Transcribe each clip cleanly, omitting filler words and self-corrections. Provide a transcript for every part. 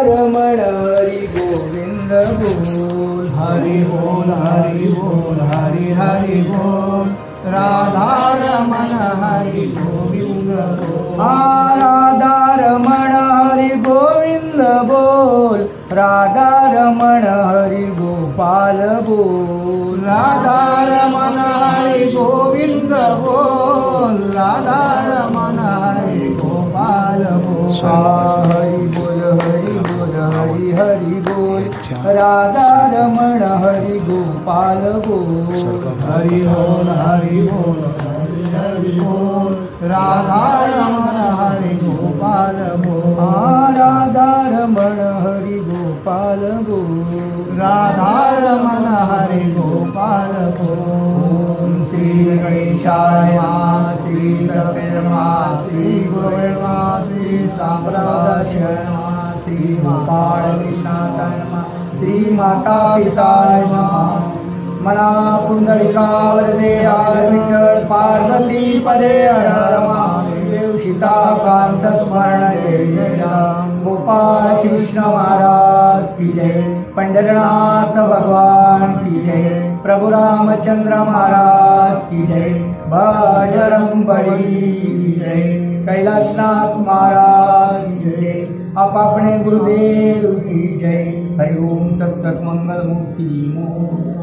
रमण हरि गोविंद बोल, हरि बोल हरि बोल, हरि हरि बोल, राधा रमण हरि गोविंद बोल, राधा रमण हरि गोविंद बोल, राधा रमण हरि गोपाल बोल, राधा रमण हरि गोविंद बोल, राधा रमण हरि गोपाल बोल, हरि बोल हरि बोल हरि हरि बोल, राधा रमण हरि गोपाल बोल, हरि बोल हरि बोल, हरि बोल, राधा रमण हरि गोपाल बोल, राधा रमण हरि गोपाल बोल, राधा रमण हरि गोपाल बोल। श्री गणेशाय नमः, श्री सरस्वती नमः, श्री गुरवे नमः, श्री सांप्रदाय नमः, श्री गोपाळ कृष्णाय नमः, श्री माता पिताय नमः। मना पुंडलिकावरदे विठ्ठल पार्वती पदे हर महादेव, सीताकांत स्मरण जय जय राम, गोपाळ कृष्ण महाराज की जय, पंढरनाथ भगवान की जय, प्रभु रामचंद्र महाराज की जय, बजरंग बली की जय, कैलाशनाथ महाराज की जय, आपने गुरुदेव की जय। हरि ओम तत्सत मंगल मूर्ति मोह।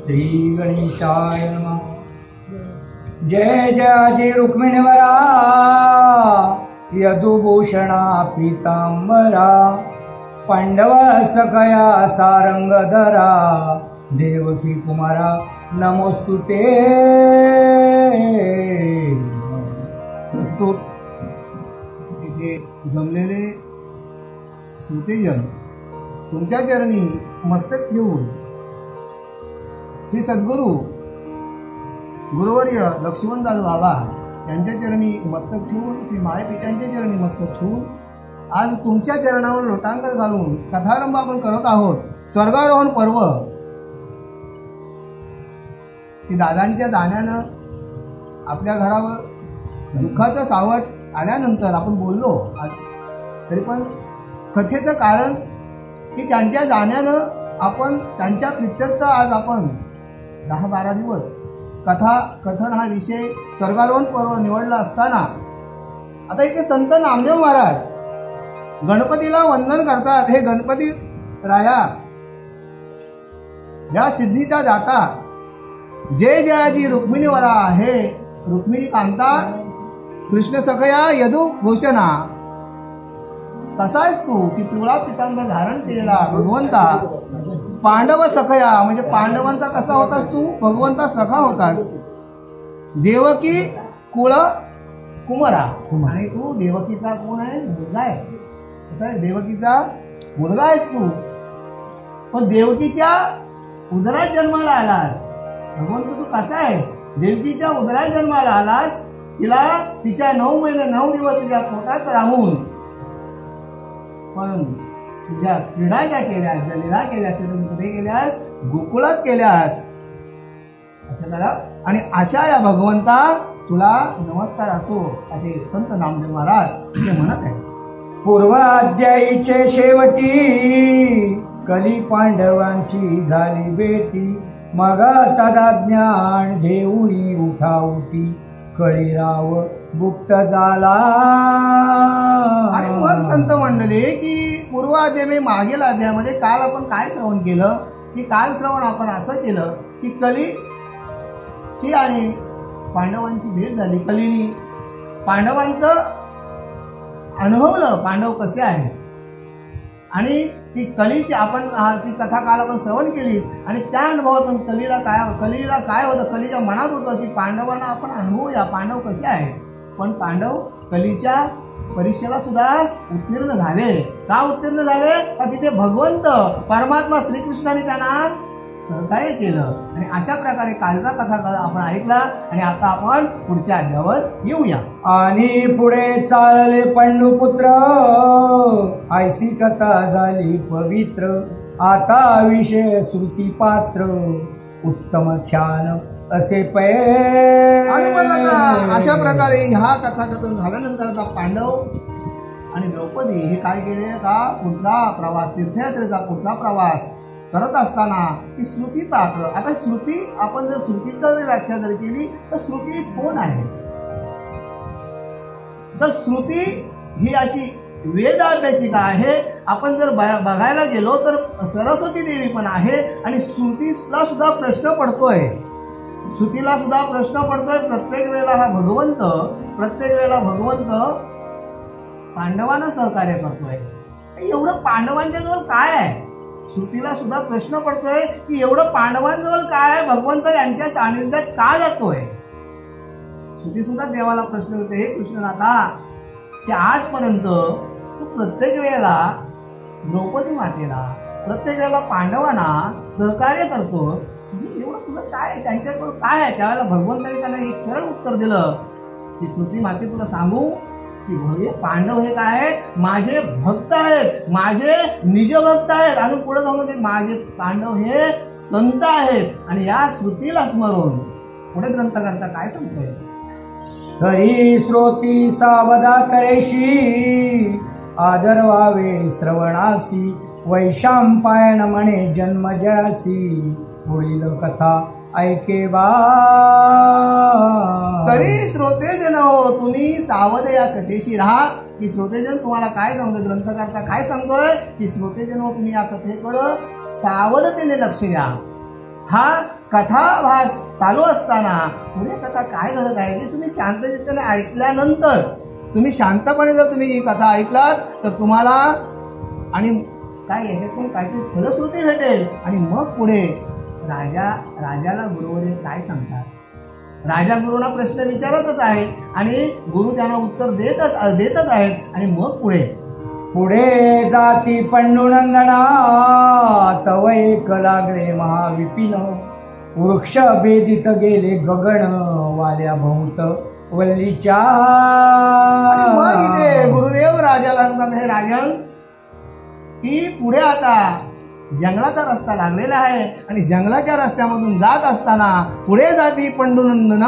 श्री गणेशाय नमः। जय जय अजय रुक्मिणीवरा, यदुभूषणा पीतांबरा, पांडव सखया सारंगधरा, देवकी कुमारा नमोस्तुते। प्रस्तुत इथे जमलेले श्रोतेजन तुमच्या चरणी मस्तक ठेवून श्री सद्गुरू गुरुवर्य लक्ष्मणदास बाबा यांच्या चरणी मस्तक ठेवून, श्री मायपित्यांच्या चरणी मस्तक ठेवून आज तुमच्या चरणावर लोटांगण घालून कथारंभ आपण करत आहोत. स्वर्गारोहण पर्व. की दादांच्या जाण्यानं आपल्या घरावर दुःखाचं सावट आल्यानंतर आपण बोललो आज, तरी पण कथेचं कारण की त्यांच्या जाण्यानं आपण त्यांच्या प्रित्यर्थ आज आपण 10-12 दिवस कथन हा विषय स्वर्गारोहण पर्व निवडला असताना आता इथे संत नामदेव महाराज गणपतीला वंदन करतात. हे गणपती राया या सिद्धीचा दाता, जय जयाजी रुक्मिणीवरा, हे रुक्मिणी कांता कृष्ण सखया यदुभूषणा, कसा आहेस तू की पिवळा पितांबर धारण केलेला भगवंता, पांडव सखया म्हणजे पांडवांचा कसा होतास तू, भगवंता सखा होतास, देवकी कुळ कुमारा, आणि तू देवकीचा कोण आहे, मुलगा आहेस. कसा आहे, देवकीचा मुलगा आहेस तू, पण देवकीच्या उदरात जन्माला आलास. भगवंत तू कसा आहेस, देवकीच्या उदरात जन्माला आलास, तिच्या 9 महिने 9 दिवस तुझ्या पोटात राहून पण तुझ्या क्रीडा ज्या केल्यास, ज्या लीला केल्यास, कुठे केल्यास, गोकुळात केल्यास. अच्छा दादा, आणि अशा या भगवंता तुला नमस्कार असो, असे संत नामदेव महाराज ते म्हणत आहे. पूर्व अध्यायीचे शेवटी कली पांडवांची झाली बेटी, मग तदा ज्ञान घेऊनी उठावती, कळीराव गुप्त झाला. आणि मग संत मंडळी की पूर्व अध्याय मागील अध्यायामध्ये काल आपण काय श्रवण केलं, की काल श्रवण आपण असं केलं की कलीची आणि पांडवांची भेट झाली. कलीनी पांडवांचं अनुभवलं, पांडव कसे आहेत, आणि ती कलीची आपण ती कथा काल आपण श्रवण केली, आणि त्या अनुभवातून कलीला काय होतं, कलीच्या मनात होतं की पांडवांना आपण अनुभवूया, पांडव कसे आहेत. पण पांडव कलीच्या परीक्षेला सुद्धा उत्तीर्ण झाले. का उत्तीर्ण झाले, का तिथे भगवंत परमात्मा श्रीकृष्णाने त्यांना सहकार्य केलं. आणि अशा प्रकारे कालचा कथा आपण ऐकला, आणि आता आपण पुढच्या अध्यायावर येऊया. आणि पुढे चालले पंडुपुत्र, ऐसी कथा झाली पवित्र, आता विषय श्रुती पात्र, उत्तम ख्यान असे पै. आणि मग आता अशा प्रकारे ह्या कथाकथन झाल्यानंतर आता पांडव आणि द्रौपदी हे काय केले का पुढचा प्रवास, तीर्थयात्रेचा पुढचा प्रवास करत असताना ही श्रुती पात्र. आता श्रुती, आपण जर श्रुतीचा जर व्याख्या जर केली तर श्रुती कोण आहे? तर श्रुती ही अशी वेद अभ्यासिका आहे. आपण जर बघायला गेलो तर सरस्वती देवी पण आहे. आणि श्रुतीला सुद्धा प्रश्न पडतोय, श्रुतीला सुद्धा प्रश्न पडतोय. प्रत्येक वेळेला भगवंत पांडवांना सहकार्य करतोय. एवढं पांडवांच्या जवळ काय आहे? श्रुतीला सुद्धा प्रश्न पडतोय की एवढं पांडवांजवळ काय आहे? भगवंत यांच्या सानिध्यात का जातोय? श्रुती सुद्धा देवाला प्रश्न होते, हे कृष्णनाथा की आजपर्यंत तू प्रत्येक वेळेला द्रौपदी मातेला, प्रत्येक वेळेला पांडवांना सहकार्य करतोस, एवढं तुझं काय, त्यांच्याजवळ काय आहे? त्यावेळेला भगवंताने त्यांना एक सरळ उत्तर दिलं की श्रुती माते तुला सांगू की हे पांडव हे काय आहेत? माझे भक्त आहेत, माझे निजभक्त आहेत. अजून पुढे जाऊन ते माझे पांडव हे संत आहेत. आणि या श्रुतीला स्मरून पुढे ग्रंथकर्ता काय सांगतोय? तरी श्रोती सावधा तरेशी, आदर व्हावे श्रवणासी, वैशांपायन म्हणे जन्मजयासी, पुढील कथा ऐके बा. तरी श्रोतेजन हो तुम्ही सावध या कथेशी राहा. की श्रोतेजन तुम्हाला काय सांगतोय? ग्रंथकर्ता काय सांगतोय की श्रोतेजन हो तुम्ही या कथेकडं सावधतेने लक्ष द्या. हा कथाभास चालू असताना पुढे कथा काय घडत आहे की तुम्ही शांतचित्ताने ऐकल्यानंतर, तुम्ही शांतपणे जर तुम्ही ही कथा ऐकलात तर तुम्हाला आणि काय याच्यातून काहीतरी फलश्रुती भेटेल. आणि मग पुढे राजाला गुरुवर्य काय सांगतात? राजा गुरुना प्रश्न विचारतच आहे आणि गुरु त्यांना उत्तर देतच आहेत. आणि मग पुढे जाती पंडुनंदना, तव एक लागले महाविपिन, वृक्ष भेदित गेले गगन, वाल्या भोवत वल्लीच्या. मग इथे गुरुदेव राजाला सांगतात, हे राजन की पुढे आता जंगलाचा रस्ता लागलेला आहे आणि जंगलाच्या रस्त्यामधून जात असताना पुढे जाती पंडुनंदन,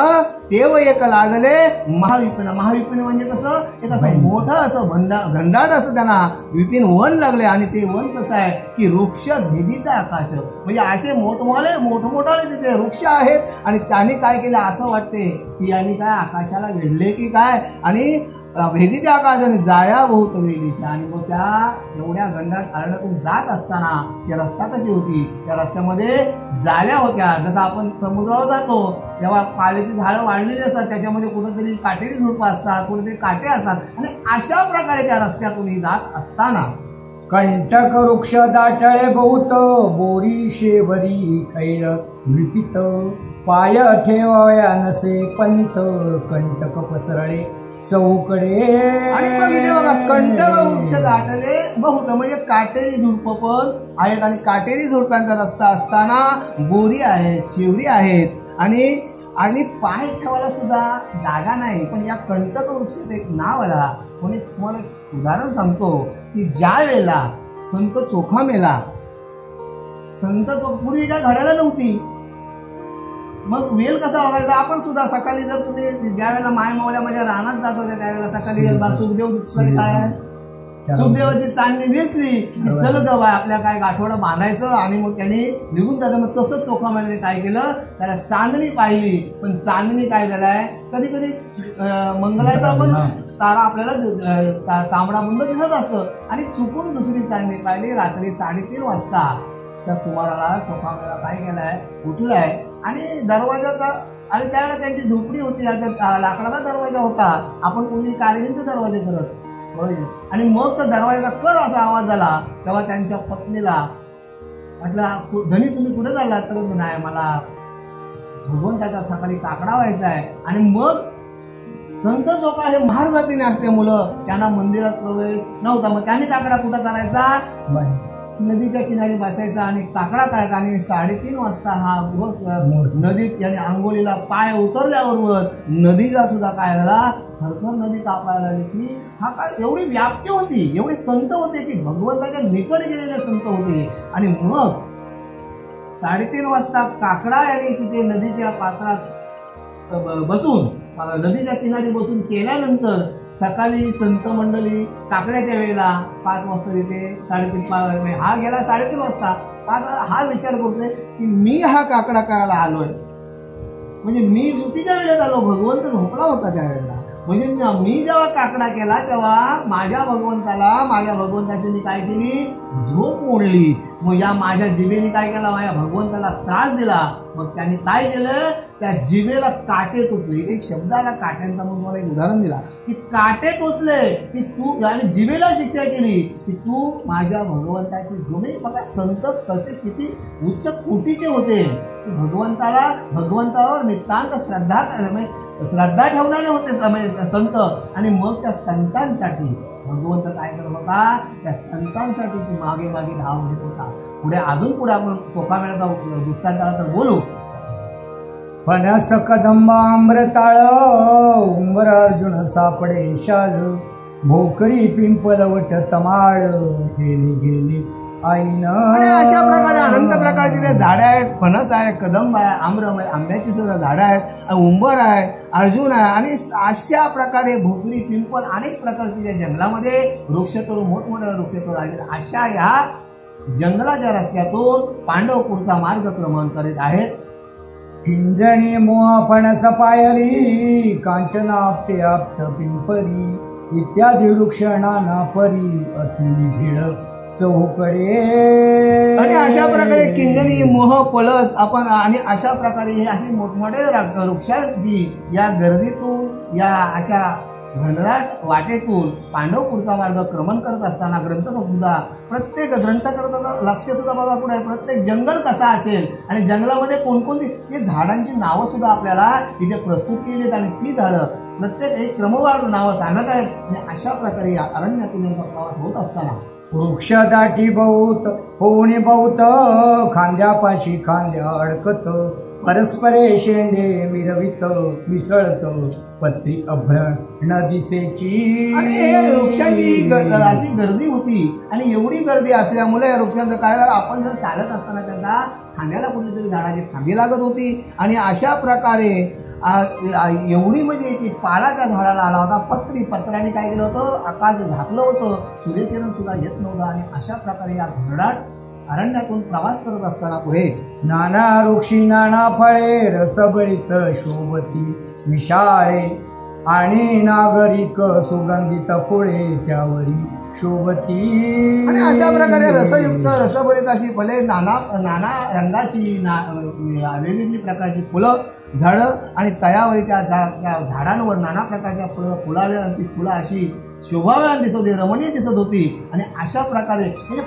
तेव एक लागले महाविपिन. महाविपिन म्हणजे कसं? एक असं मोठं असं घनदाट असं त्यांना विपिन वन लागले. आणि ते वन कसं आहे की वृक्ष भेदित आकाश, म्हणजे असे मोठमोठाले तिथे वृक्ष आहेत. आणि त्यांनी काय केलं असं वाटते की यांनी काय आकाशाला वेढले की काय, आणि भेदित आकाशाने जाया बहुत वेळीच्या. आणि मग त्या एवढ्या घनदाट अरण्यातून जात असताना या रस्ता कशी होती? त्या रस्त्यामध्ये जाल्या होत्या. जसं आपण समुद्रावर जातो तेव्हा पाल्याची झाडं वाढलेली असतात, त्याच्यामध्ये कुठेतरी काटेरी झुडपं असतात, कुठेतरी काटे असतात. आणि अशा प्रकारे त्या रस्त्यातून जात असताना कंटक वृक्ष दाटळे बहुत, बोरी शेवरी खैर विपित, पाय ठेवाया नसे पंत, कंटक पसरळे चौकडे. आणि मग इथे बघा कंटक वृक्ष दाटले बहुत, म्हणजे काटेरी झुडपं पण आहेत. आणि काटेरी झुडपांचा रस्ता असताना बोरी आहेत, शेवरी आहेत, आणि पाय ठेवायला सुद्धा जागा नाही. पण या कंटक वृक्षाचं एक नाव आला. कोणी तुम्हाला उदाहरण सांगतो की ज्या वेळेला संत चोखा मेला, पूर्वी काय घडायला नव्हती, मग वेल कसा बघायचा? आपण सुद्धा सकाळी जर तुम्ही ज्या वेळेला माय मावल्यामध्ये रानात जात होते त्यावेळेला सकाळी सुखदेव दिसलं, काय सुखदेवाची चांदणी दिसली चल ग बाय आपल्या काय गाठोडं बांधायचं. आणि मग त्यांनी निघून जातं. मग तसंच चोखामेल्याने काय केलं, त्याला चांदणी पाहिली. पण चांदणी काय झालाय, कधी कधी मंगलाचा पण तारा आपल्याला तांबडा बंद दिसत असतं. आणि चुकून दुसरी चांदणी पाहिली रात्री 3:30 वाजताच्या सुमाराला चोखामेला काय केलाय, उठलाय आणि दरवाजाचा, आणि त्यावेळेला त्यांची झोपडी होती, लाकडाचा दरवाजा होता. आपण पूर्वी कारगिलचे दरवाजे करत. आणि मग तर दरवाजाचा कर असा आवाज झाला. तेव्हा त्यांच्या पत्नीला म्हटलं, धनी तुम्ही कुठे चालला? तर नाही, मला भगवंताचा सकाळी काकडा व्हायचा आहे. आणि मग संत चोखा हे महार जातीने असल्यामुळं त्यांना मंदिरात प्रवेश नव्हता. मग त्यांनी काकडा कुठं करायचा? नदीच्या किनारी बसायचा आणि काकडा करायचा. आणि 3:30 वाजता हा नदीत याने आंघोळीला पाय उतरल्याबरोबर नदीला सुद्धा काय झाला, थरथर नदी कापायला लागली. की हा काय एवढी व्याप्ती होती, एवढे संत होते की भगवंताच्या निकट गेलेले संत होते. आणि मग 3:30 वाजता काकडा याने तिथे नदीच्या पात्रात बसून, नदीच्या किनारी बसून केल्यानंतर सकाळी संत मंडळी काकड्याच्या वेळेला 5 वाजता येते, 3:30 हा गेला 3:30 वाजता, हा विचार करतोय की मी हा काकडा करायला आलोय, म्हणजे मी चुकीच्या वेळेत आलो, भगवंत झोपला होता त्यावेळेला. म्हणजे मी जेव्हा काकडा केला तेव्हा माझ्या भगवंताची मी काय केली, झोप मोडली. मग या माझ्या जिभेने काय केला, माझ्या भगवंताला त्रास दिला. मग त्यांनी काय केलं, त्या जिभेला काटे टोचले. एक शब्द आला काट्यांचा, मग मला एक उदाहरण दिला की काटे टोचले की तू, आणि जिभेला शिक्षा केली की तू माझ्या भगवंताची झोप. बघा संत कसे किती उच्च कोटीचे होते, भगवंतावर नितांत श्रद्धा ठेवणारे होते संत. आणि मग त्या संतांसाठी भगवंत काय करत होता, त्या संतांसाठी ती मागे मागे धाव घेत होता. पुढे आपण सोपा वेळेचा दृष्टांत आला तर बोलू. फणस कदंबा अमृताळ उंबर अर्जुन सापडे शाल, भोकरी पिंपलवट तमाळ गेली गेली आईन. आणि अशा प्रकारे अनंत प्रकारची जे झाडं आहेत, फणस आहे, कदंब आहे, आम्रम आहे, आंब्याची सुद्धा झाडं आहेत, उंबर आहे, अर्जुन आहे, आणि अशा प्रकारे भोकरी, पिंपल अनेक प्रकारची ज्या जंगलामध्ये वृक्षतोड, मोठमोठ्या वृक्षतोड आहेत, अशा या जंगलाच्या रस्त्यातून पांडव पुढचा मार्गक्रमण करीत आहेत. किंजणी मोह फणस पायरी, कांचना आपटे आपट पिंपरी, इत्यादी वृक्ष नाना परी, अति भीड चौकडे. आणि अशा प्रकारे किंजणी, मोह, पळस आपण, आणि अशा प्रकारे हे अशी मोठमोठे वृक्षांची या गर्दीतून, या अशा घनदाट वाटेतून पांडव पुढचा मार्ग क्रमण करत असताना ग्रंथक सुद्धा, प्रत्येक ग्रंथकर्त्याचं लक्ष सुद्धा बघा पुढे, प्रत्येक जंगल कसा असेल आणि जंगलामध्ये कोणकोणती ते झाडांची नावं सुद्धा आपल्याला इथे प्रस्तुत केली आहेत. आणि ती झाडं प्रत्येक एक क्रमवार नावं सांगत आहेत. आणि अशा प्रकारे या अरण्यातून यांचा प्रवास होत असताना वृक्ष दाटी बहुत होणे बहुत, खांद्यापाशी खांद्या अडकत, परस्परे शेंडे मिरवित मिसळत, पत्री अभ्रण दिसेची. आणि हे वृक्षांची अशी गर्दी होती, आणि एवढी गर्दी असल्यामुळे या वृक्षांचं काय झालं, आपण जर चालत असताना त्यांना खांद्याला कुठेतरी झाडाची फांदी लागत होती. आणि अशा प्रकारे एवढी म्हणजे की पालाच्या झाडाला आला होता, पत्र्याने काय केलं होतं, आकाश झाकलं होतं, सूर्यकिरण सुद्धा येत नव्हतं. आणि अशा प्रकारे या घनदाट अरण्यातून प्रवास करत असताना पुढे नाना वृक्षी नाना फळे, रसबळीत शोभती विशाळे, आणि नागरिक सुगंधित फुले त्यावरी शोभती. आणि अशा प्रकारे रसयुक्त रसभरित अशी फळे, नाना रंगाची, वेगवेगळी प्रकारची फुलं, झाडं, आणि तयावरी त्या झाडांवर नाना प्रकारच्या फुलाले, आणि ती फुलं अशी शोभावान दिसत होती, रमणीय दिसत होती. आणि अशा प्रकारे म्हणजे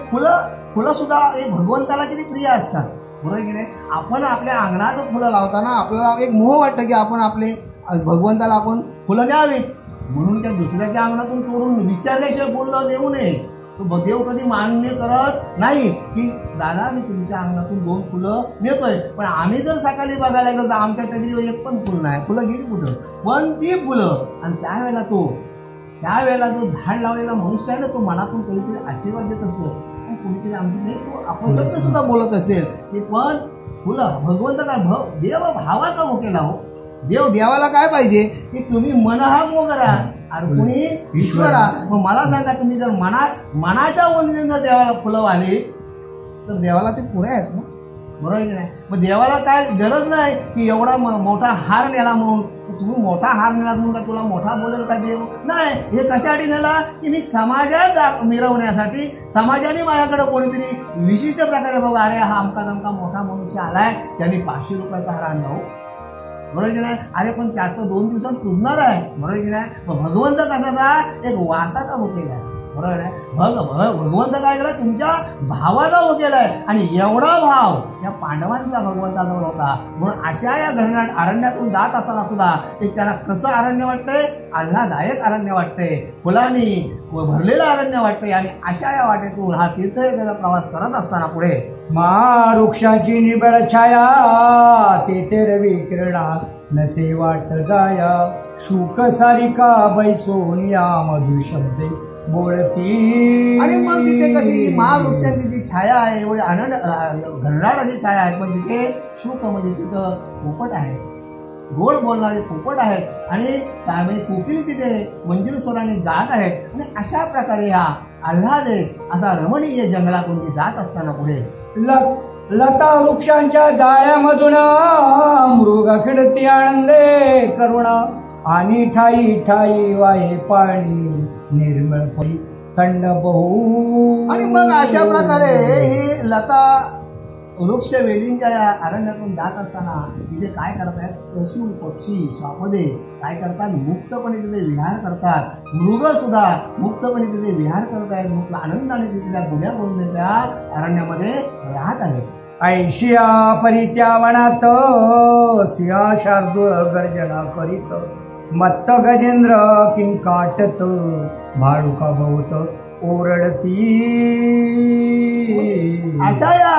फुलं सुद्धा हे भगवंताला किती प्रिय असतात, बरोबर की नाही. आपण आपल्या अंगणात फुलं लावताना आपल्याला एक मोह वाटतं की आपण आपले भगवंताला आपण फुलं द्यावीत, म्हणून त्या दुसऱ्याच्या अंगणातून तोडून विचारल्याशिवाय फुलं देऊ नये. तो देव कधी मान्य करत नाही की दादा मी तुमच्या अंगणातून 2 फुलं नेतोय, पण आम्ही जर सकाळी बघायला गेलो तर आमच्या टगरीवर एक पण फुल नाही, फुलं गेली कुठं, पण ती फुलं. आणि त्यावेळेला तो झाड लावलेला मनुष्य आहे ना, तो मनातून काहीतरी आशीर्वाद देत असतो, कुणीतरी आमची नाही, तो अपशब्द सुद्धा बोलत असेल की पण फुलं भगवंत काय देव भावाचा भोकेला हो. देवाला काय पाहिजे की तुम्ही मन हा मोगरा आणि कुणी ईश्वरा. मग मला सांगा, तुम्ही जर मनाच्या वंदनेने जर देवाला फुलं वाली तर देवाला ते पुरे आहेत ना, बरोबर की नाही. मग देवाला काय गरज नाही की एवढा मोठा हार नेला म्हणून, तुम्ही मोठा हार नेला म्हणून काय तुला मोठा बोलेल का देव नाही. हे कशासाठी नेला की मी समाजात मिरवण्यासाठी, समाजाने माझ्याकडे कोणीतरी विशिष्ट प्रकारे बघा, अरे हा अमका मोठा मनुष्य आलाय, त्यांनी 500 रुपयाचा हार आणला हो, बरोबर की नाही. अरे पण त्याचं 2 दिवसात पुजणार आहे, बरोबर की नाही. भगवंत कशाचा, एक वासाचा भोकेला आहे, बरोबर आहे. भगवंत काय केला, तुमच्या भावाचा भोकेला आहे. आणि एवढा भाव या पांडवांचा भगवंताजवळ होता. म्हणून अशा या घनदाट अरण्यातून जात असताना सुद्धा एक त्याला कसं अरण्य वाटतंय, आल्हादायक अरण्य वाटतंय, फुलांनी भरलेलं अरण्य वाटतंय. आणि अशा या वाटेतून हा तीर्थयात्रेचा प्रवास करत असताना पुढे वृक्षाची निबळ छाया, तेथे रवी किरणा नसे वाट जाया, शुक सारिका बैसोनिया मधु शब्दे बोलती. आणि मग तिथे कशी महावृक्षांची जी छाया आहे, एवढी आनंद घनदाट अशी छाया आहे, पण तिथे शुक म्हणजे तिथं पोपट आहे. गोड बोलणारे पोपट आहेत आणि म्हणजे कोकिल तिथे मंजूर स्वराने गात आहेत आणि अशा प्रकारे हा आल्हादित असा रमणीय जंगलातून ती जात असताना पुढे लता वृक्षांच्या जाळ्यामधून मृग खिडती आनंदे करुणा आणि ठाई ठाई वाहे पाणी निर्मळ पडी थंड बहू. आणि मग अशा प्रकारे ही लता वृक्ष वेलींच्या या अरण्यातून जात असताना तिथे काय करतायत, पशु पक्षी स्वापदे काय करतात, मुक्तपणे तिथे विहार करतात. मृग सुद्धा मुक्तपणे तिथे विहार करतायत, मुक्त आनंदाने तिथल्या गुन्ह्या करून त्या अरण्यामध्ये राहत आहेत. ऐशिया परित्या वनात सिंहा शार्दूळ गर्जना करीत मत्त गजेंद्र किंकाटत भाडुका भोवत ओरडती. अशा या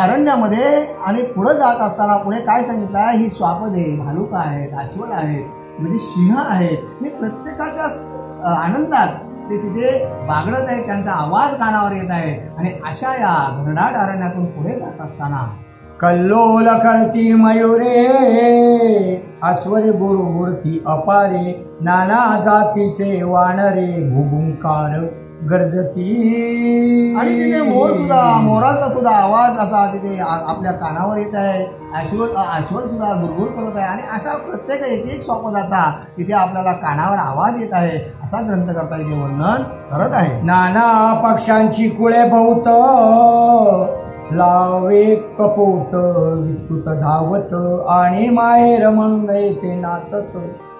अरण्यामध्ये आणि पुढे जात असताना पुढे काय सांगितलं, ही स्वापदे भालुका आहेत, अस्वल आहेत, म्हणजे सिंह आहेत, हे प्रत्येकाच्या आनंदात ते तिथे बागडत आहेत, त्यांचा आवाज कानावर येत आहे. आणि अशा या घनदाट अरण्यातून पुढे जात असताना कल्लोल करती मयुरे अस्वरे गुरुगुरती अपारे नाना जातीचे वानरे भुभुंकार गर्जती. आणि तिथे मोरांचा सुद्धा आवाज असा तिथे आपल्या कानावर येत आहे. अश्वल सुद्धा गुरगुर करत आहे आणि असा प्रत्येक एक स्वापदाचा तिथे आपल्याला कानावर आवाज येत आहे असा ग्रंथकर्ता इथे वर्णन करत आहे. नाना पक्षांची कुळे बहुत लावे कपोत विकृत धावत आणि माहेर म्हणून येते नाचत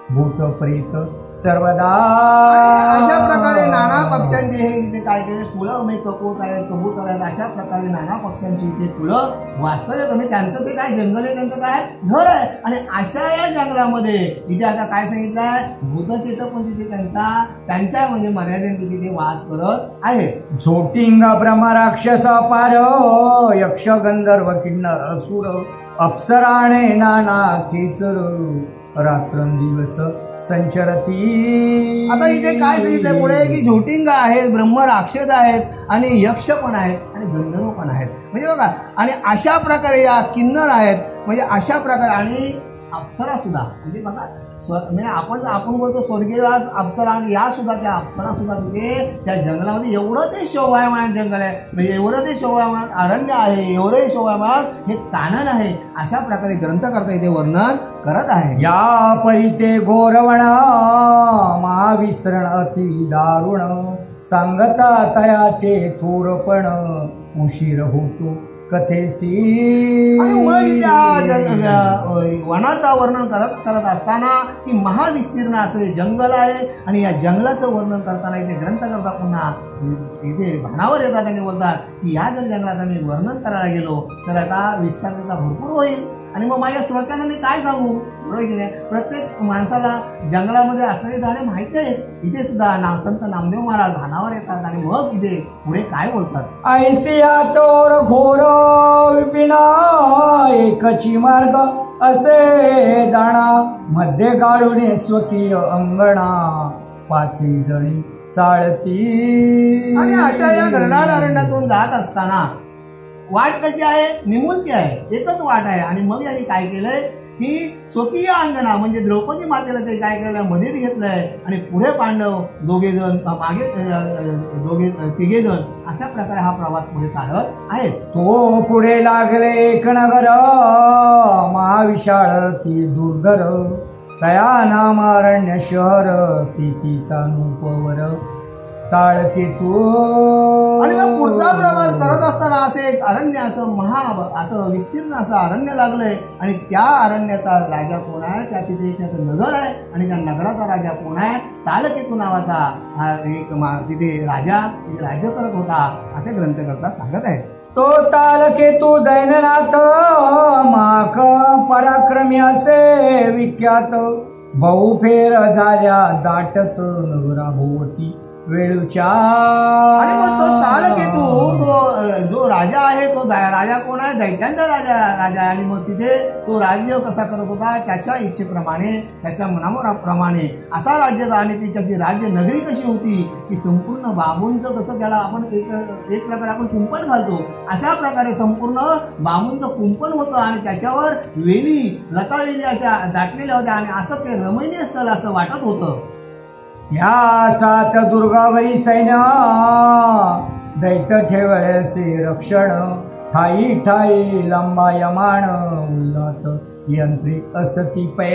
भूत प्रेत सर्वदा. अशा प्रकारे नाना पक्षांचे हे इथे काय केले फुलं म्हणजे कपोत आहेत, कबूतर आहेत, अशा प्रकारे नाना पक्षांची इथे फुलं वास्तव्य कमी त्यांचं ते काय जंगल आहे, त्यांचं काय घर आहे. आणि अशा या जंगलामध्ये इथे आता काय सांगितलंय, भूतकेत पण तिथे त्यांच्या म्हणजे मर्यादेने तिथे वास करत आहेत. झोटिंगा ब्रह्म राक्षस पार यक्ष गंधर्व किन्नर असुर अप्सराणे नाना खेचर रात्रंदिवस संचरती. आता इथे काय सांगितलंय पुढे की झोटिंगा आहेत, ब्रह्म राक्षस आहेत आणि यक्ष पण आहेत आणि गंधर्व पण आहेत. म्हणजे बघा, आणि अशा प्रकारे या किन्नर आहेत, म्हणजे अशा प्रकारे आणि अप्सरा सुद्धा म्हणजे बघा म्हणजे आपण बोलतो स्वर्गीय अप्सरा आणि या सुद्धा त्या अप्सरा सुद्धा तिथे त्या जंगलामध्ये एवढं ते शोभायमान जंगल आहे, म्हणजे एवढं ते शोभायमान अरण्य आहे, एवढं शोभायमान हे कानन आहे. अशा प्रकारे ग्रंथकर्ता इथे वर्णन करत आहे. या परिते घोरवण महाविस्तरण अति दारुण सांगता तयाचे थोरपण उशीर होतो कथेसी. आणि मग इथे वनाचा वर्णन करत असताना की महाविस्तीर्ण असं जंगल आहे आणि या जंगलाचं वर्णन करताना इथे ग्रंथकर्ता पुन्हा इथे भानावर येतात आणि बोलतात की या जर जंगलात आम्ही वर्णन करायला गेलो तर आता विस्तार त्याचा भरपूर होईल. आणि मग माझ्या श्रोत्यांना मी काय सांगू, बरोबर की नाही, प्रत्येक माणसाला जंगलामध्ये असणारी झाडे माहिती आहेत. इथे सुद्धा संत नामदेव महाराज भानावर येतात आणि मग इथे पुढे काय बोलतात, ऐसिया तोर घोर विपिना एकची मार्ग असे जाणा मध्ये गाडूने स्वकीय अंगणा पाची जणी चाळती. आणि अशा या घनदाट अरण्यातून जात असताना वाट कशी आहे, निमुळती आहे, एकच वाट आहे. आणि मग यांनी काय केलंय की स्वकीय अंगणा म्हणजे द्रौपदी मातेला ते काय केलंय मध्ये घेतलंय आणि पुढे पांडव दोघे जण, मागे तिघे जण, अशा प्रकारे हा प्रवास पुढे चालत आहे. तो पुढे लागले एक नगर महाविशाळ ती दुर्धर तया नामारण्य शहर तिचा नूपवर ताळकेतू. आणि मग पुढचा प्रवास करत असताना असे एक अरण्य असं विस्तीर्ण असं अरण्य लागलंय आणि त्या अरण्याचा राजा कोण आहे, त्या तिथे त्याचं नगर आहे आणि त्या नगराचा राजा कोण आहे, तालकेतू नावाचा हा एक तिथे राजा राज्य करत होता असे ग्रंथकर्ता सांगत आहेत. तो तालकेतू दैननाथ माक पराक्रमी असे विख्यात बहुफेर झाल्या दाटत नगरा भोवती वेळूच्या. आणि मग तो तालकेतू जो जो राजा आहे तो राजा कोण आहे? दैत्यांचा राजा आहे. आणि मग तिथे तो राज्य कसा करत होता? त्याच्या इच्छेप्रमाणे, त्याच्या मनाप्रमाणे असा राज्य. आणि ती त्याची राज्य नगरी कशी होती की संपूर्ण बांबूंचं, कसं त्याला आपण एक प्रकारे आपण कुंपण घालतो अशा प्रकारे संपूर्ण बांबूंचं कुंपण होतं. आणि त्याच्यावर वेली, लतावेली अशा दाटलेल्या होत्या. आणि असं ते रमणीय स्थळ असं वाटत होतं. या 7 दुर्गावरी सैन्य दैत्य ठेवळसे रक्षण. ठाई ठाई लंबायमान उल्लात यंत्रिक असती पै.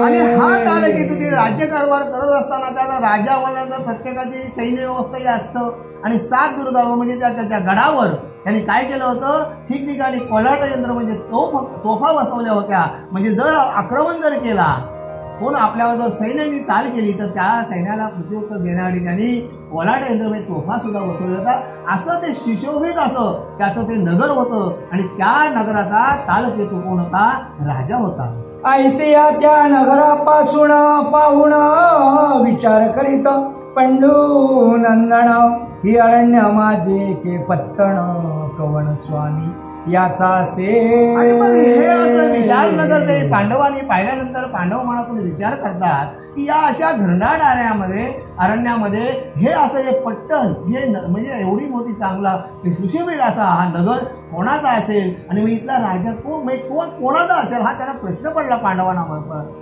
आणि हा कालकेतू ते राज्यकारभार करत असताना त्याला राजा बनल्यानंतर प्रत्येकाची सैन्य व्यवस्थाही असतं. आणि 7 दुर्गावर म्हणजे त्याच्या गडावर त्यांनी काय केलं होतं? ठिकठिकाणी कोल्हाट यंत्र म्हणजे तोफा बसवल्या होत्या. म्हणजे जर आक्रमण जर केला, कोण आपल्यावर जर सैन्याने चाल केली तर त्या सैन्याला प्रत्युत्तर देण्यासाठी त्यांनी कोल्हाट यंत्र म्हणजे तोफा सुद्धा बसवला होता. असं ते सुशोभित असं त्याचं ते नगर होतं. आणि त्या नगराचा कालकेतू कोण होता? राजा होता. ऐसिया त्या नगरापासून पाहून विचार करीत पंडू नंदन. ही अरण्य माझे के पत्तन कवन स्वामी याचा आणि मग हे असं विशाल नगर ते पांडवांनी पाहिल्यानंतर पांडव मनातून विचार करतात की या अशा घनदाट अरण्यामध्ये हे असं हे पट्टण, हे म्हणजे एवढी मोठी चांगला सुशोभित असा हा नगर कोणाचा असेल? आणि मग इथला राजा कोणाचा असेल हा त्यांना प्रश्न पडला. पांडवांना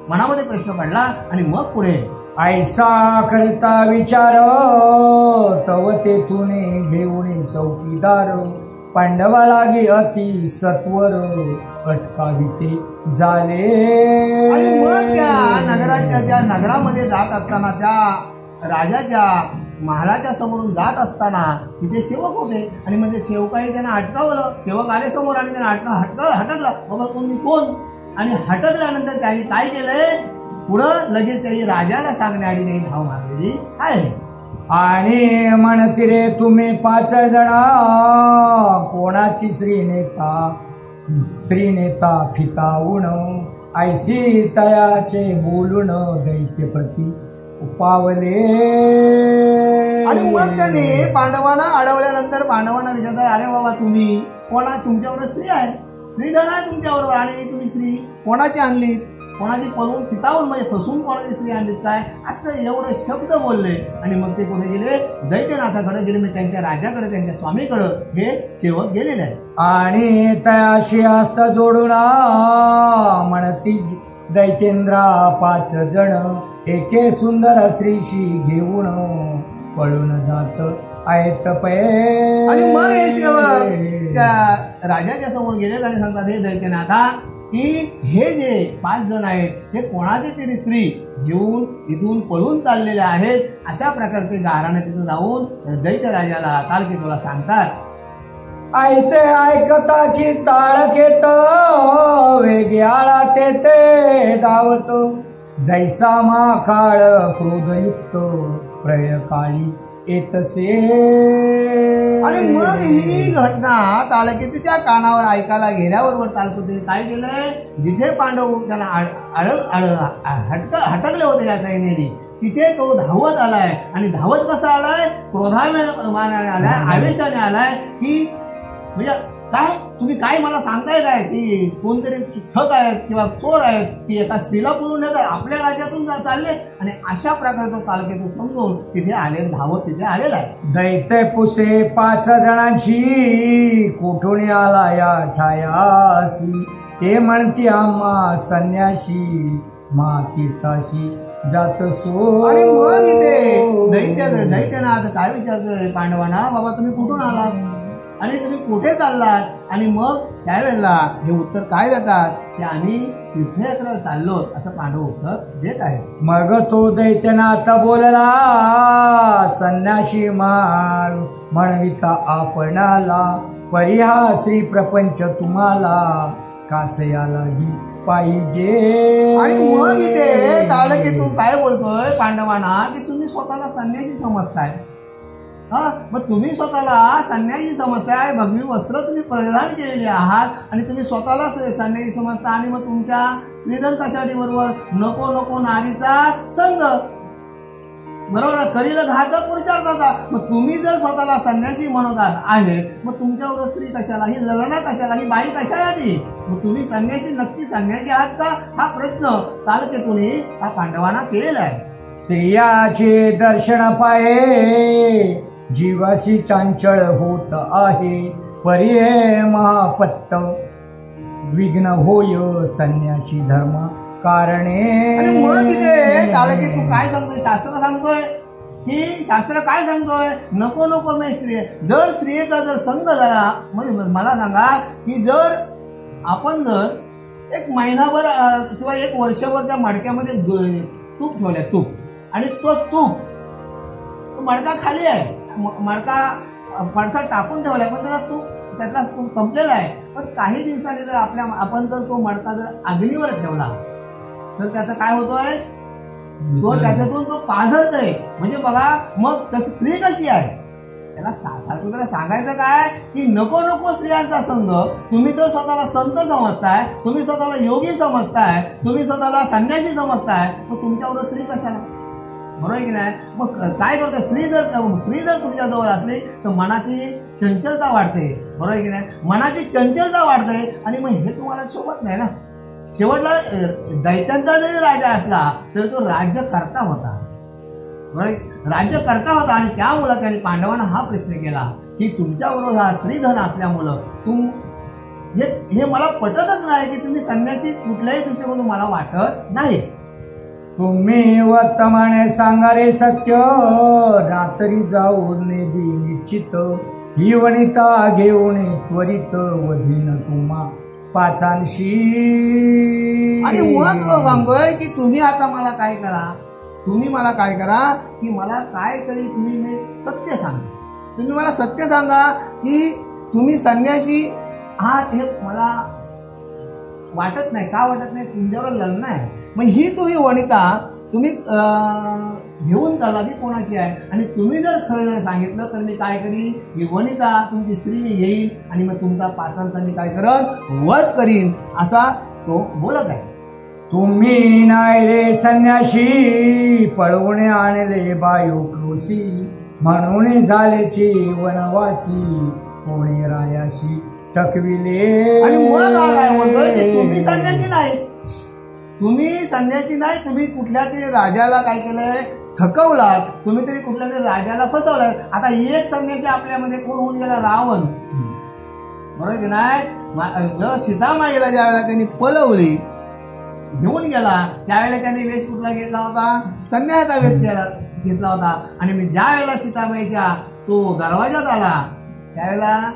मनामध्ये प्रश्न पडला. आणि मग पुढे ऐसा करता विचार तव तेथून घेऊन चौकीदार. पांडवा लागे अति सत्वर अटकाविते झाले. आणि मग त्या नगरामध्ये जात असताना, त्या राजाच्या महालाच्या समोरून जात असताना तिथे सेवक होते. आणि म्हणजे सेवकाही त्यांना अटकावलं. सेवक आले समोर आणि त्यांना हटकला. बाबा तुम्ही कोण? आणि हटकल्यानंतर त्यांनी काय केलंय? पुढं लगेच काही राजाला सांगण्याआधी काही धाव मारलेली आहे. आणि म्हणती रे तुम्ही 5 जणा कोणाची श्रीनेता फितावून. ऐशी तयाचे बोलून दैत्य प्रती पावले. आणि मग त्याने पांडवांना अडवल्यानंतर पांडवांना विचारतात, अरे बाबा तुम्ही तुमच्यावर स्त्री आहे, श्रीधर आहे तुमच्याबरोबर, आणि तुम्ही स्त्री कोणाची आणली? कोणाची पळून फितावून म्हणजे फसवून कोणाची स्त्री आणलीत काय? असं एवढे शब्द बोलले. आणि मग ते कुठे गेले? दैत्यनाथाकडे गेले. म्हणजे त्यांच्या राजाकडे, त्यांच्या स्वामीकडे हे सेवक गेलेले आहे. आणि तयाशी हस्त जोडून म्हणती दैतेंद्रा 5 जण एके सुंदर स्त्रीशी घेऊन पळून जात आहेत पै. आणि मग हे सेवक त्या राजाच्या समोर गेले आणि सांगतात, हे दैत्यनाथा की हे जे 5 जण आहेत हे कोणाची तरी स्त्री घेऊन इथून पळून चाललेले आहेत. अशा प्रकारचे गाराने तिथून जाऊन दैत्य राजाला कालकेतूला सांगतात. ऐसे ऐकताची ताळ घेत वेग्याला ते धावत. जैसा माकाळ क्रोधयुक्त प्रयकाळी येतसे. आणि मग ही घटना तालकेतूच्या कानावर ऐकायला गेल्याबरोबर तालकेतूने काय केलंय? जिथे पांडव त्यांना हटकले होते या सैन्याने, तिथे तो धावत आलाय. आणि धावत कसा आलाय? क्रोधाने आलाय, आवेशाने आलाय. की म्हणजे काय तुम्ही काय मला सांगताय काय की कोणतरी ठग आहेत किंवा चोर आहेत की एका स्त्रीला पळून नेतात, आपल्या राज्यातून चालले. आणि अशा प्रकारचा तालुक्यातून समजून तिथे आले, धावत तिथे आलेला आहे. दैत्य पुसे 5 जणांची कोठून आला या ठायासी. ते म्हणती आम्हा संन्याशी मा तीर्थाशी जात सो. आणि मग इथे दैत्यनाथ काय विचारतोय पांडवांना, बाबा तुम्ही कुठून आलात आणि तुम्ही कुठे चाललात? आणि मग त्यावेळेला हे उत्तर काय देतात की आम्ही तीर्थयात्रेला चाललो असं पांडव उत्तर देत आहे. मग तो दैत्यनाथ बोलला, संन्याशी म्हणविता आपणाला परिहा श्री प्रपंच तुम्हाला कासयालाही पाहिजे. आणि मग इथे तालकेतून काय बोलतोय पांडवांना की तुम्ही स्वतःला संन्यासी समजताय. मग तुम्ही स्वतःला संन्यासी समजताय, भगवी वस्त्र तुम्ही परिधान केलेली आहात आणि तुम्ही स्वतःला संन्यासी समजता. आणि मग तुमच्या श्रीधर कशासाठी बरोबर नको नारीचा संग. बरोबर आहे. कलीला घातक पुरुषार्थाचा. मग तुम्ही जर स्वतःला संन्यासी म्हणत आहे, मग तुमच्यावर स्त्री कशाला, ही लग्न कशाला, ही बाई कशासाठी? मग तुम्ही संन्यासी नक्की संन्यासी आहात का, हा प्रश्न कालकेतून हा पांडवांना केलेला आहे. स्त्रियाचे दर्शन पाये जीवाशी चांचळ होत आहे, पर्ये महापत्त विघ्न होय संन्यासी धर्म कारणे. आणि मुळात तिथे कालके तू काय सांगतोय, शास्त्र सांगतोय की शास्त्र काय सांगतोय, नको नको मी स्त्री. जर स्त्रियेचा जर संग झाला, म्हणजे मला सांगा की जर आपण जर एक महिनाभर किंवा एक वर्षभर त्या मडक्यामध्ये तूप ठेवल्या, तूप, आणि तो तूप मडका खाली आहे, मडका पडसा टाकून ठेवलाय, पण त्यातला तूप संपलेला आहे. पण काही दिवसांनी जर आपण जर तो मडका जर अग्नीवर ठेवला तर त्याचं काय होतोय, तो त्याच्यातून तो पाझरतोय. म्हणजे बघा मग स्त्री कशी आहे, त्याला सांगायचं काय की नको नको स्त्रियांचा संघ. तुम्ही तर स्वतःला संत समजताय, तुम्ही स्वतःला योगी समजताय, तुम्ही स्वतःला संन्यासी समजताय, मग तुमच्यावर स्त्री कशाला, बरोबर की नाही? मग काय करतोय, स्त्री जर तुमच्याजवळ असली तर मनाची चंचलता वाढते, बरोबर की नाही? मनाची चंचलता वाढते आणि मग हे तुम्हाला शोभत नाही ना. शेवटला दैत्यांचा जरी राजा असला तर तो राज्यकर्ता होता, राज्यकर्ता होता. आणि त्यामुळे त्यांनी पांडवांना हा प्रश्न केला की तुमच्याबरोबर हा स्त्रीधन असल्यामुळं हे मला पटतच नाही की तुम्ही संन्यासी कुठल्याही दृष्टीकोनातून मला वाटत नाही. तुम्ही वर्तमाने सांगारे सत्य, रात्री जाऊन नेदी निश्चित, ही वनिता घेऊन त्वरित वधीन तुम्हा पाचांशी. आणि मुळात सांगतोय की तुम्ही आता मला काय करा, तुम्ही मला काय करा की मला काय तरी तुम्ही सत्य सांगा. तुम्ही मला सत्य सांगा की तुम्ही संन्यासी आहात हे मला वाटत नाही. का वाटत नाही? तुमच्यावर लग्न आहे. मग ही तुम्ही वनिता तुम्ही घेऊन चालला ती कोणाची आहे, आणि तुम्ही जर खरं नाही सांगितलं तर मी काय करीन, ही वनिता तुमची स्त्री मी येईल आणि मग तुमचा पाचांचा मी काय करीन, वध करीन, असा तो बोलत आहे. तुम्ही नाही रे संन्याशी, पळवणे आणले बायोक्रोशी, म्हणून झालेची वनवासी, कोणी रायाशी टकविले. आणि मुळात काय म्हणतोय की तुम्ही संन्यासी नाही, तुम्ही संन्यासी नाही, तुम्ही कुठल्या तरी राजाला काय केलंय, थकवलात, तुम्ही तरी कुठल्या तरी राजाला फसवलाय. आता एक संन्यासी आपल्यामध्ये कोण होऊन गेला, रावण, बरोबर की नाही? सीतामाईला ज्यावेळेला त्यांनी पळवली, घेऊन गेला, त्यावेळेला त्यांनी वेश कुठला घेतला होता, संन्यासाचा वेश घेतला होता. आणि मी ज्या वेळेला सीतामाईच्या तो दरवाजात आला त्यावेळेला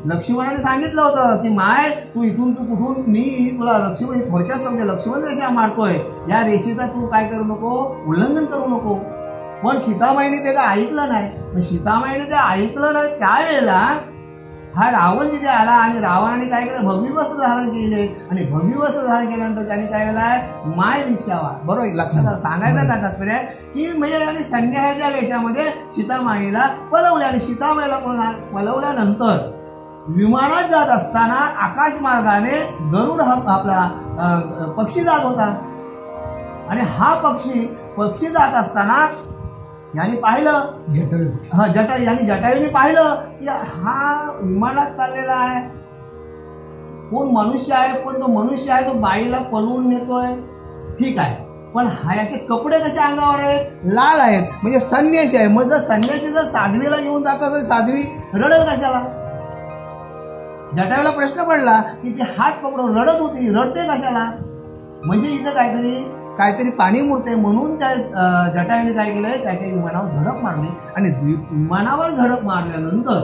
लक्ष्मणाने सांगितलं होतं की माय तू इथून तू कुठून, मी तुला लक्ष्मण थोडक्यात सांगते, लक्ष्मण रेषा मारतोय, या रेषेचा तू काय करू नको, उल्लंघन करू नको. पण सीतामाईने ते काय ऐकलं नाही. सीतामाईने ते ऐकलं नाही त्यावेळेला हा रावण तिथे आला आणि रावणाने काय केलं, भगवी वस्त्र धारण केले. आणि भगवी वस्त्र धारण केल्यानंतर त्यांनी काय केलंय, माय भिक्षावा, बरोबर लक्षात सांगायचं काय तात्पर्य की म्हणजे आणि संन्यासाच्या वेशामध्ये सीतामाईला पळवले. आणि सीतामाईला पळवल्यानंतर विमानात जात असताना आकाश मार्गाने गरुड हा आपला पक्षी जात होता. आणि हा पक्षी जात असताना यांनी पाहिलं, जटायूने पाहिलं की हा विमानात चाललेला आहे, कोण मनुष्य आहे, पण तो मनुष्य आहे तो बाईला पळवून नेतोय, ठीक आहे, पण हा याचे कपडे कसे अंगावर आहेत, लाल आहेत, म्हणजे संन्यासी आहे. मग जर संन्यासी जर साध्वीला घेऊन जात असेल, साध्वी रडत कशाला? जटायूला प्रश्न पडला की ती हात पकडून रडत होती, रडते कशाला? म्हणजे इथं काहीतरी पाणी मुरते, म्हणून त्या जटायूने काय केलंय, त्याच्या विमानावर झडप मारली. आणि विमानावर झडप मारल्यानंतर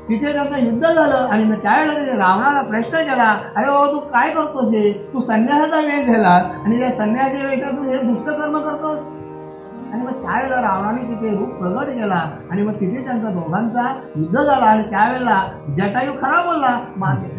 तिथे त्यांचं युद्ध झालं. आणि मग त्यावेळेला त्याने रावणाला प्रश्न केला, अरे बाबा तू काय करतोस, हे तू संन्यासाचा वेश झालास आणि त्या संन्यासाच्या वेशात तू हे दुष्टकर्म करतोस. आणि मग त्यावेळेला रावणाने तिथे रूप प्रगट केला आणि मग तिथे त्यांचा दोघांचा युद्ध झाला. आणि त्यावेळेला जटायू खरा बोलला.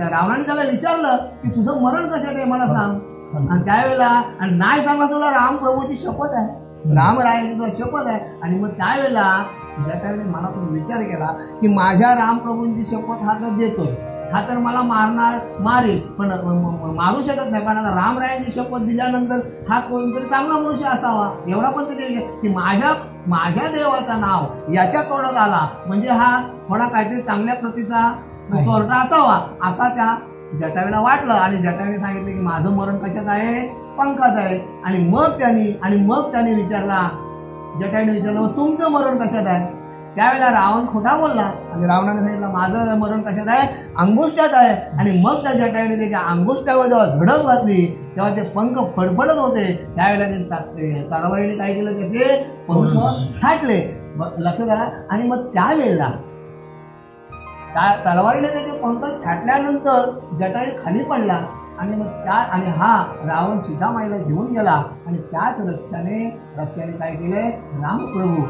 रावणाने त्याला विचारलं की तुझं मरण कसं आहे मला सांग. आणि त्यावेळेला आणि नाही सांगला तुला राम प्रभूची शपथ आहे, रामरायाची तुझा शपथ आहे. आणि मग त्यावेळेला जटायूने मनातून विचार केला की माझ्या रामप्रभूंची शपथ हा तर देतोय, हा तर मला मारणार मारेल, पण मारू शकत नाही. पण आता रामरायांची शपथ दिल्यानंतर हा कोणतरी चांगला मनुष्य असावा एवढा पण ते की माझ्या देवाचं नाव याच्या तोंडात आला म्हणजे हा थोडा काहीतरी चांगल्या प्रतीचा चोरटा असावा असा त्या जटायूला वाटलं. आणि जटायूने सांगितलं की माझं मरण कशात आहे, पंखात आहे. आणि मग त्याने विचारला, जटायूने विचारलं मग तुमचं मरण कशात आहे? त्यावेळेला रावण खोटा बोलला आणि रावणाने सांगितलं माझं मरण कशात आहे, अंगुष्ठात आहे. आणि मग त्या जटायूने त्याच्या अंगुष्ठावर जेव्हा झडप घातली तेव्हा ते पंख फडफडत होते. त्यावेळेला तलवारीने काय केलं, त्याचे पंख छाटले. लक्षात आला. आणि मग त्यावेळेला तलवारीने त्याचे पंख छाटल्यानंतर जटायू खाली पडला. आणि मग हा रावण सीतामाईला घेऊन गेला. आणि त्याच रस्त्याने काय केले, रामप्रभू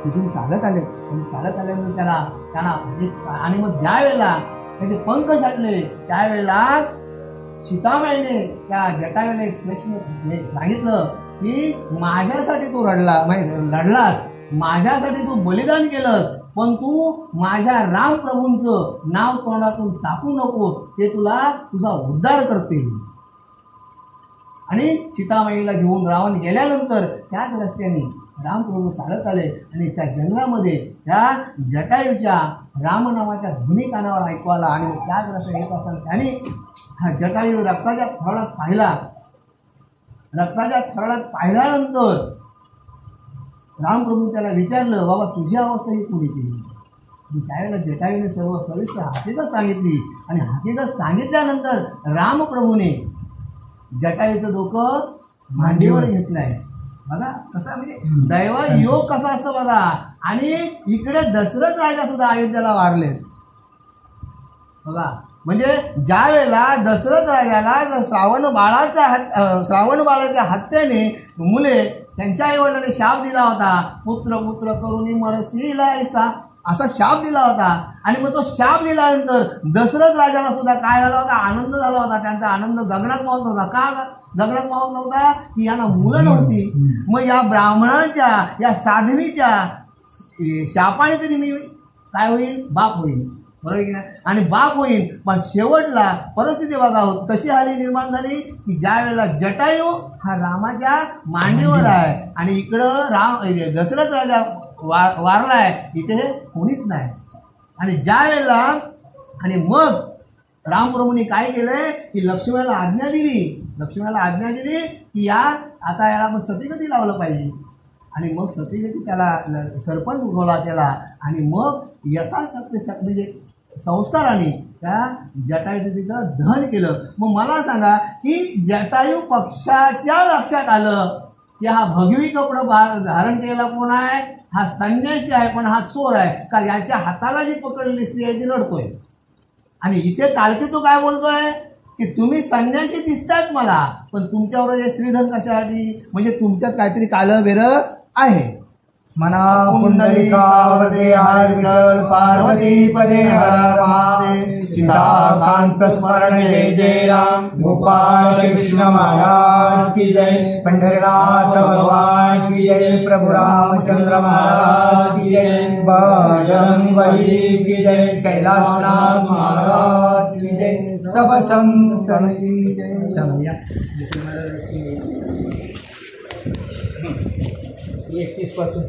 तिथून चालत आले. आणि चालत आल्यानंतर त्यांना आणि मग ज्या वेळेला त्याचे पंख छाटले त्यावेळेला सीतामाईने त्या जटायूला एक प्रश्न सांगितलं की माझ्यासाठी तू लढलास, माझ्यासाठी तू बलिदान केलंस, पण तू माझ्या रामप्रभूंचं नाव तोंडातून टाकू नकोस, ते तुझा उद्धार करतील. आणि सीतामाईला घेऊन रावण गेल्यानंतर त्याच रस्त्याने रामप्रभू चालत आले. आणि त्या जंगलामध्ये त्या जटायूच्या रामनामाच्या ध्वनी कानावर ऐकू आला. आणि त्याच रस्त्याने येत असताना त्याने हा जटायू रक्ताच्या थरळात पाहिल्यानंतर रामप्रभू त्याला विचारलं, बाबा तुझी अवस्था ही कोणी केली? त्यावेळेला जटायूने सर्व सविस्तर हकीकत सांगितली. आणि हकीकत सांगितल्यानंतर रामप्रभूने जटायूचं डोकं मांडीवर घेतलंय. बघा कसा म्हणजे दैव योग कसा असतो बघा. आणि इकडे दशरथ राजा सुद्धा अयोध्येला वारलेत बघा. म्हणजे ज्या वेळेला दशरथ राजाला श्रावण बाळाच्या हत्येने मुले त्यांच्या आईवडिलांनी शाप दिला होता, पुत्र पुत्र करुणी मरसीला ऐसा असा शाप दिला होता. आणि मग तो शाप दिल्यानंतर दशरथ राजाला सुद्धा काय झाला होता, आनंद झाला होता. त्यांचा आनंद गगनात मावत होता. का गगनात मावत नव्हता? की यांना मुलं नव्हती. मग या ब्राह्मणांच्या या साध्वीच्या शापाने तरी मी काय होईल, बाप होईल. बरोबर की नाही? आणि बाप होईल. पण शेवटला परिस्थिती बघा कशी आली निर्माण झाली की ज्या वेळेला जटायू हा रामाच्या मांडीवर आहे आणि इकडं दशरथ राजा वारलाय, इथे कोणीच नाही. आणि ज्या वेळेला आणि मग रामप्रभूंनी काय केलंय की लक्ष्मणाला आज्ञा दिली की आता याला आपण सतीगती लावलं पाहिजे. आणि मग सतीगती त्याला सरपंच उगवला त्याला. आणि मग यथाशक्ती म्हणजे संस्काराने त्या जटायूचं तिथं दहन केलं. मग मला सांगा की जटायू पक्षाच्या लक्षात आलं की हा भगवी कपडं धारण केलेला कोण आहे, हा संन्यासी आहे, पण हा चोर आहे. का याच्या हाताला जी पकडलेली स्त्री आहे ती रडतोय. आणि इथे कालके तो काय बोलतोय की तुम्ही संन्यासी दिसतायत मला, पण तुमच्यावर हे श्रीधन कशासाठी, म्हणजे तुमच्यात काहीतरी कालं वेरं आहे. मना पुंडलिकावते हर विठ्ठल, पार्वती पदे हर महादेव, सीताकांत स्मरण जय जय राम, गोपाल कृष्ण महाराज की जय, पंढरीनाथ भगवान की जय, प्रभु रामचंद्र महाराज की जय, बजरंगबली की जय, कैलाशनाथ महाराज की जय, सब संतन की जय. चलिए 31 पासून